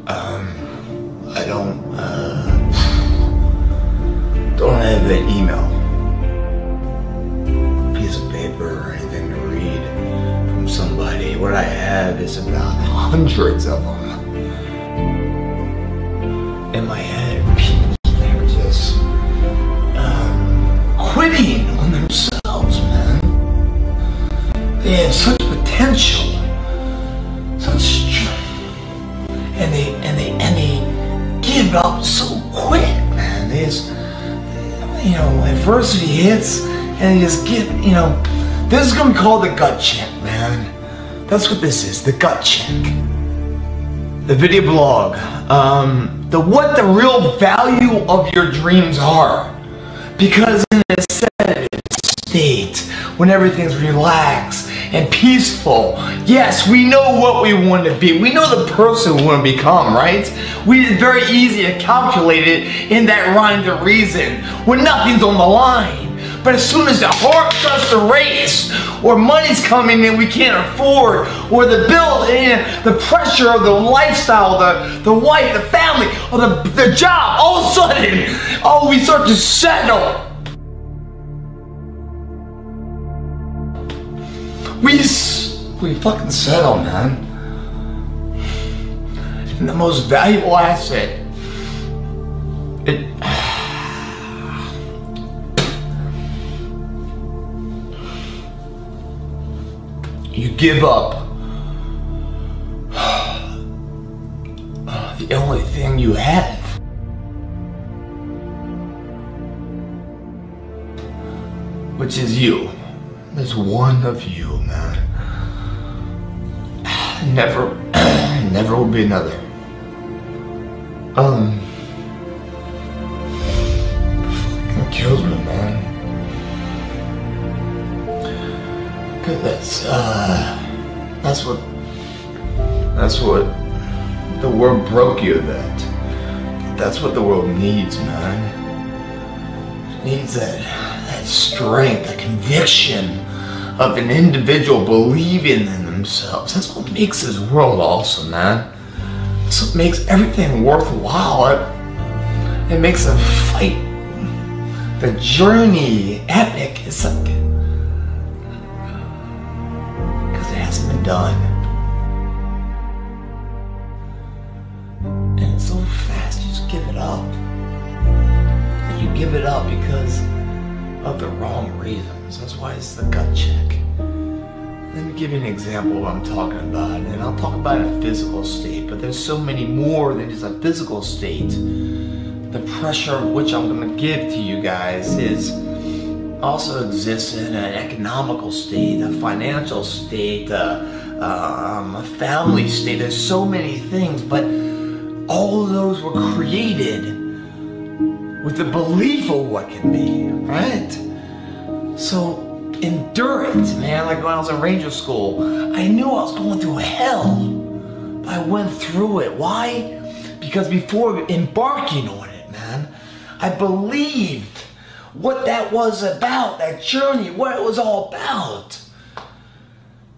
I don't have an email, piece of paper or anything to read from somebody. What I have is about hundreds of them. In my head, people, they're just quitting on themselves, man. They have such potential, such strength, and they give up so quick, man. They just, adversity hits, and they just give, this is gonna be called the gut check, man. That's what this is, the gut check. The video blog, what the real value of your dreams are. Because in a sedative state, when everything's relaxed and peaceful, yes, we know what we want to be. We know the person we want to become, right? It's very easy to calculate it in that rhyme to reason, when nothing's on the line. But as soon as the heart starts to race, or money's coming in we can't afford, or the bill, the pressure of the lifestyle, the wife, the family, or the job, all of a sudden, we start to settle. We fucking settle, man. And the most valuable asset, you give up the only thing you have. Which is you. There's one of you, man. Never will be another. It kills me, man. Cause that's what the world broke you that. That's what the world needs, man. It needs that strength, that conviction of an individual believing in themselves. That's what makes this world awesome, man. That's what makes everything worthwhile. It makes the fight, the journey epic. It's like, because it hasn't been done. And it's so fast, you just give it up. And you give it up because of the wrong reasons. That's why it's the gut check. Let me give you an example of what I'm talking about, and I'll talk about it in a physical state, but there's so many more than just a physical state. The pressure of which I'm going to give to you guys also exists in an economical state, a financial state, a family state. There's so many things, but all of those were created with the belief of what can be, right? So endure it, man. Like when I was in Ranger School, I knew I was going through hell, but I went through it. Why? Because before embarking on it, man, I believed what that was about, that journey, what it was all about.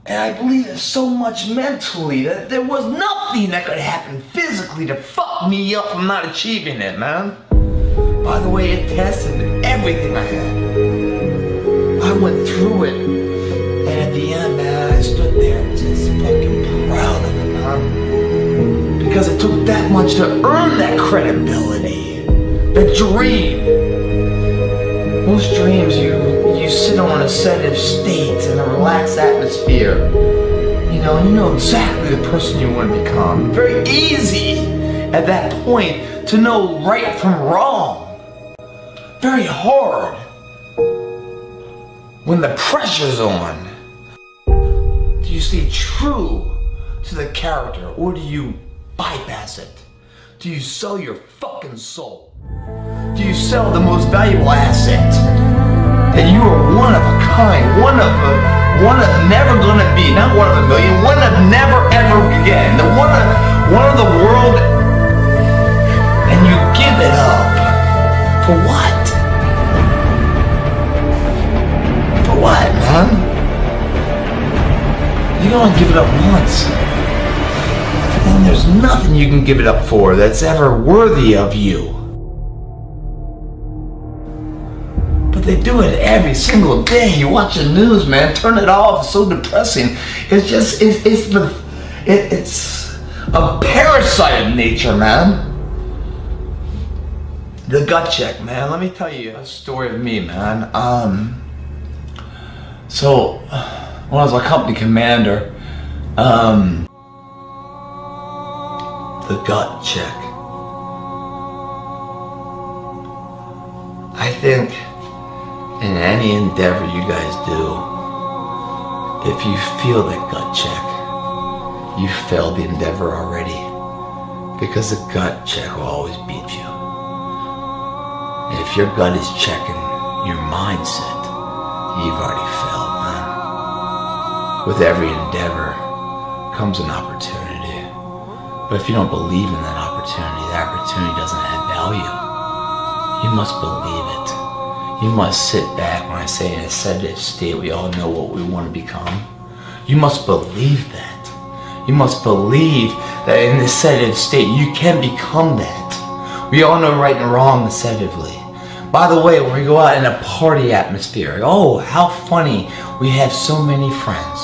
And I believed it so much mentally that there was nothing that could happen physically to fuck me up from not achieving it, man. By the way, it tested everything I had. I went through it, and at the end, man, I stood there just fucking proud of it, man. Because it took that much to earn that credibility, the dream. Most dreams, you sit on a sedative state in a relaxed atmosphere. You know exactly the person you want to become. Very easy at that point to know right from wrong. Very hard when the pressure's on. Do you stay true to the character, or do you bypass it? Do you sell your fucking soul? Do you sell the most valuable asset? That you are one of a kind, one of never gonna be, not one of a million, one of never ever again, the one of the world, and you give it up. For what? For what, man? You only give it up once. And there's nothing you can give it up for that's ever worthy of you. But they do it every single day. You watch the news, man. Turn it off. It's so depressing. It's just, it's a parasite of nature, man. The gut check, man. Let me tell you a story of me, man. So when I was a company commander, the gut check. I think in any endeavor you guys do, if you feel that gut check, you failed the endeavor already, because the gut check will always beat you. And if your gut is checking your mindset, you've already failed, man. With every endeavor comes an opportunity. But if you don't believe in that opportunity doesn't have value. You must believe it. You must sit back. When I say in a sedative state, we all know what we want to become. You must believe that. You must believe that in this sedative state, you can become that. We all know right and wrong sedatively. By the way, when we go out in a party atmosphere, oh, how funny, we have so many friends.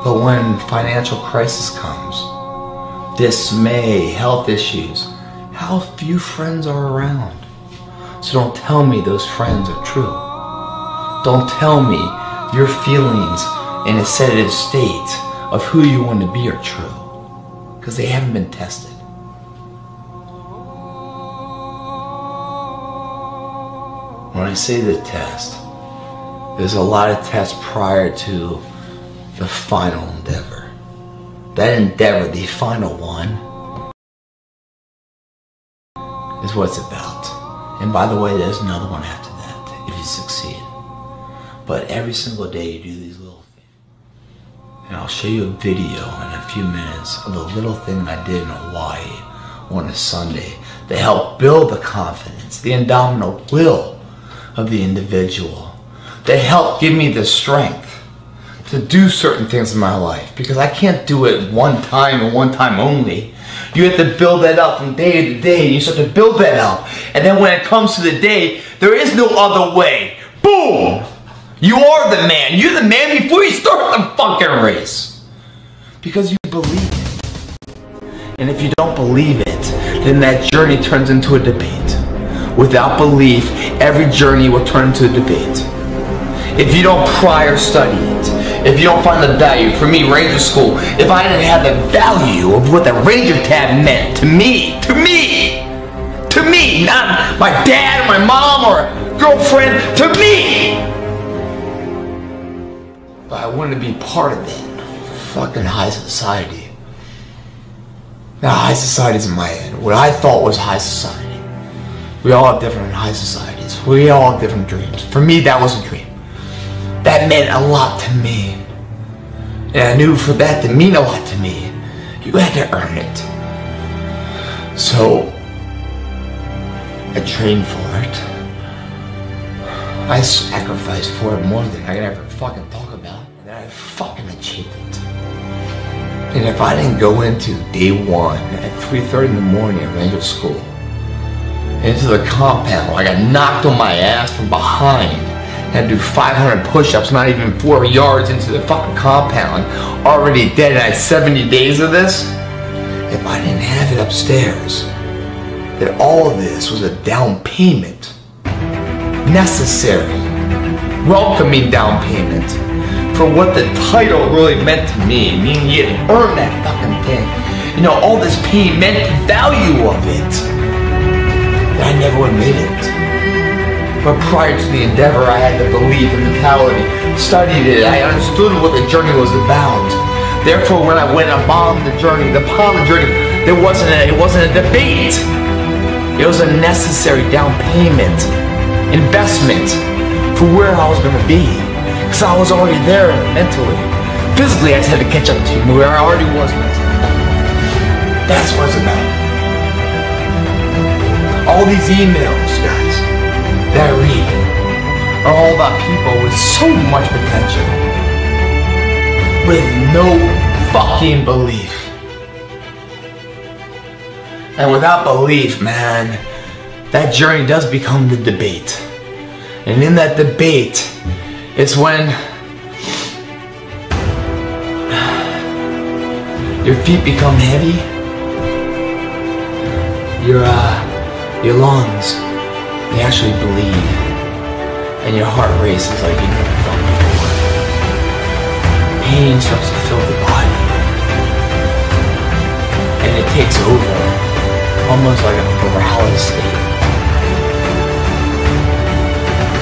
But when financial crisis comes, dismay, health issues, how few friends are around. So don't tell me those friends are true. Don't tell me your feelings in a sedative state of who you want to be are true, because they haven't been tested. When I say the test, there's a lot of tests prior to the final endeavor. That endeavor, the final one, is what it's about. And by the way, there's another one after that, if you succeed. But every single day you do these little things. And I'll show you a video in a few minutes of a little thing I did in Hawaii on a Sunday that helped build the confidence, the indomitable will of the individual. They help give me the strength to do certain things in my life, because I can't do it one time and one time only. You have to build that up from day to day, and you start to build that up. And then when it comes to the day, there is no other way. Boom! You are the man. You're the man before you start the fucking race. Because you believe it. And if you don't believe it, then that journey turns into a debate. Without belief, every journey will turn into a debate. If you don't prior study it, if you don't find the value, for me, Ranger School, if I didn't have the value of what the Ranger tab meant to me, not my dad or my mom or girlfriend, to me, but I wanted to be part of it. Fucking high society. Now, high society is in my head. What I thought was high society. We all have different high societies. We all have different dreams. For me, that was a dream. That meant a lot to me. And I knew for that to mean a lot to me, you had to earn it. So, I trained for it. I sacrificed for it more than I could ever fucking talk about. And then I fucking achieved it. And if I didn't go into day one at 3:30 in the morning at Ranger School, into the compound, I got knocked on my ass from behind, and do 500 push-ups, not even 4 yards into the fucking compound, already dead, and I had 70 days of this. If I didn't have it upstairs, that all of this was a down payment, necessary, welcoming down payment, for what the title really meant to me, meaning you had to earn that fucking thing. You know, all this pain meant the value of it. I never would have made it. But prior to the endeavor, I had the belief and mentality, studied it, I understood what the journey was about. Therefore, when I went upon the journey, it wasn't a debate. It was a necessary down payment, investment for where I was going to be. Because I was already there mentally. Physically, I just had to catch up to where I already was mentally. That's what it's about. All these emails, guys, that I read are all about people with so much potential, with no fucking belief. And without belief, man, that journey does become the debate. And in that debate, it's when your feet become heavy, your lungs, they actually bleed, and your heart races like you never felt before. Pain starts to fill the body, and it takes over, almost like a paralysis state.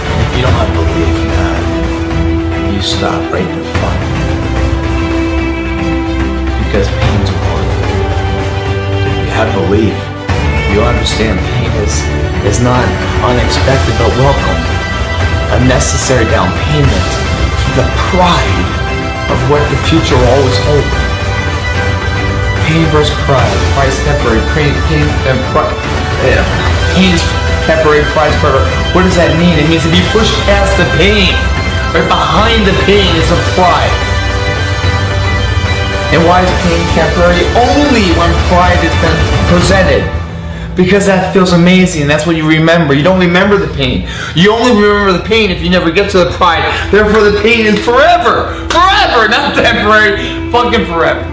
And if you don't have belief, man, you stop right the fuck. Because pain's one. If you have belief, you understand pain is not unexpected but welcome. A necessary down payment for the pride of what the future will always hold. Pain versus pride. Pride's temporary. Pain's temporary, pride's forever. What does that mean? It means to be pushed past the pain. Right behind the pain is a pride. And why is pain temporary? Only when pride has been presented. Because that feels amazing. That's what you remember. You don't remember the pain. You only remember the pain if you never get to the pride. Therefore the pain is forever. Forever, not temporary. Fucking forever.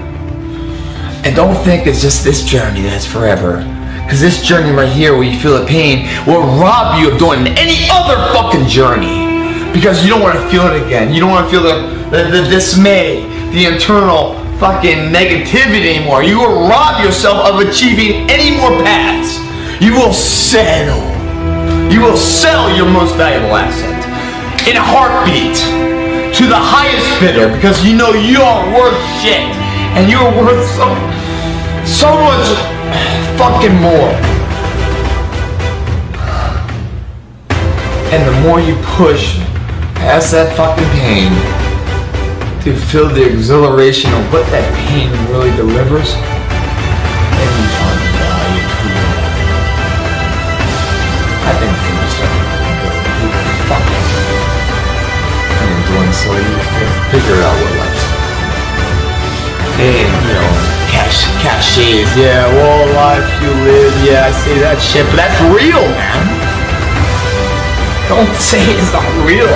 And don't think it's just this journey that's forever. Because this journey right here where you feel the pain will rob you of doing any other fucking journey. Because you don't want to feel it again. You don't want to feel the dismay, the internal fucking negativity anymore. You will rob yourself of achieving any more paths. You will settle. You will sell your most valuable asset in a heartbeat to the highest bidder because you know you are worth shit and you are worth so much fucking more. And the more you push past that fucking pain to feel the exhilaration of what that pain really delivers, then you find the value of who you are. I think when you start to go, who the fuck is it? And in doing so, you figure out what life's like. And, you know, cachets, yeah, well, life you live, yeah, I say that shit, but that's real, man. Don't say it's not real.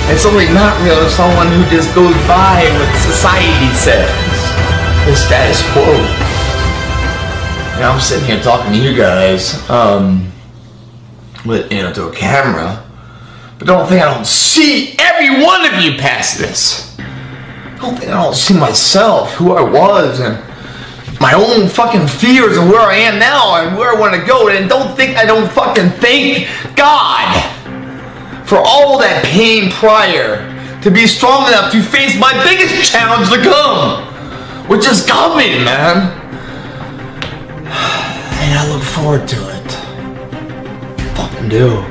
It's only not real to someone who just goes by what society says. The status quo. And I'm sitting here talking to you guys, with, you know, to a camera. But don't think I don't see every one of you past this. Don't think I don't see myself, who I was, and my own fucking fears and where I am now and where I want to go. And don't think I don't fucking thank God for all that pain prior to be strong enough to face my biggest challenge to come, which is coming, man. And I look forward to it. Fucking do.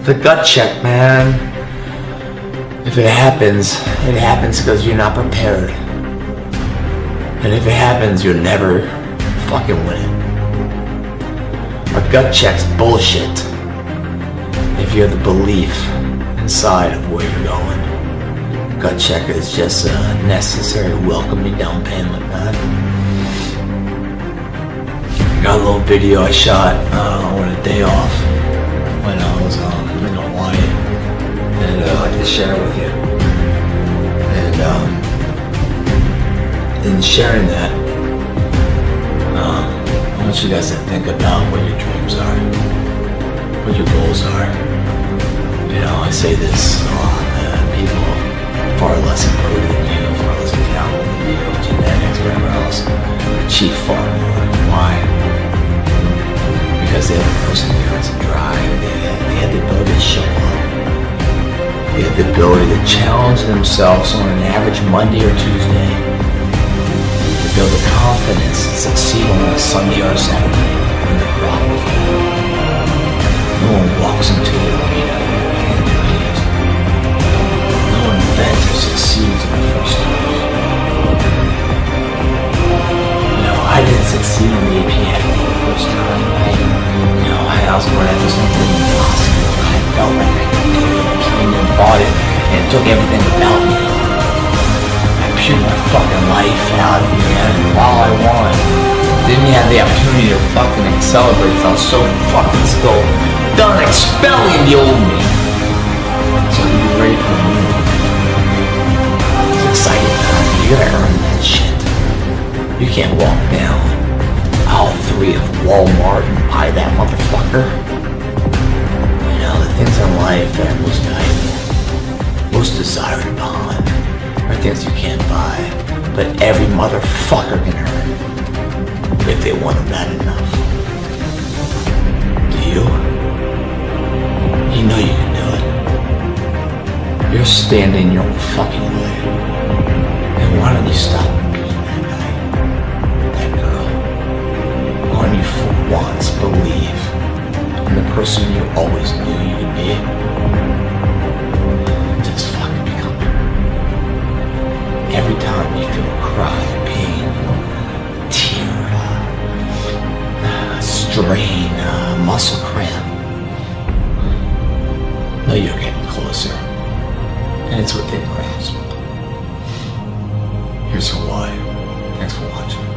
The gut check, man. If it happens because you're not prepared. And if it happens, you'll never fucking win it. A gut check's bullshit if you have the belief inside of where you're going. Gut check is just a necessary welcoming down payment, man. I got a little video I shot on a day off when I was in Hawaii, and I'd like to share with you. And in sharing that, I want you guys to think about what your dreams are, what your goals are. You know, I say this a lot, people far less important than you, far less accountable than you, genetics, whatever else, achieve far more. Why? Because they have the perseverance and drive, they have the ability to show up. They have the ability to challenge themselves on an average Monday or Tuesday. Build the confidence to succeed on a Sunday or a Saturday when the crowd is down. No one walks into the arena and believes. No one invents or succeeds on the first time. You know, I didn't succeed on the APF the first time. I was going after something impossible. I felt like I could do it. I came and bought it and it took everything about me. Shoot my fucking life out of me, man. while I won. Didn't have the opportunity to fucking celebrate. I was so fucking still done expelling the old me. So you be ready for the new me. It's exciting, man. You gotta earn that shit. You can't walk down aisle 3 of Walmart and buy that motherfucker. You know, the things in life that are most valuable, most desired upon, are things you can't buy, but every motherfucker can earn if they want them bad enough. Do you? You know you can do it. You're standing in your own fucking way. And why don't you stop being that guy, that girl? Why don't you for once believe in the person you always knew you could be? Just fucking become it. Every time you feel a cry, pain, tear, strain, muscle cramp, know you're getting closer, and it's within grasp. Here's for why. Thanks for watching.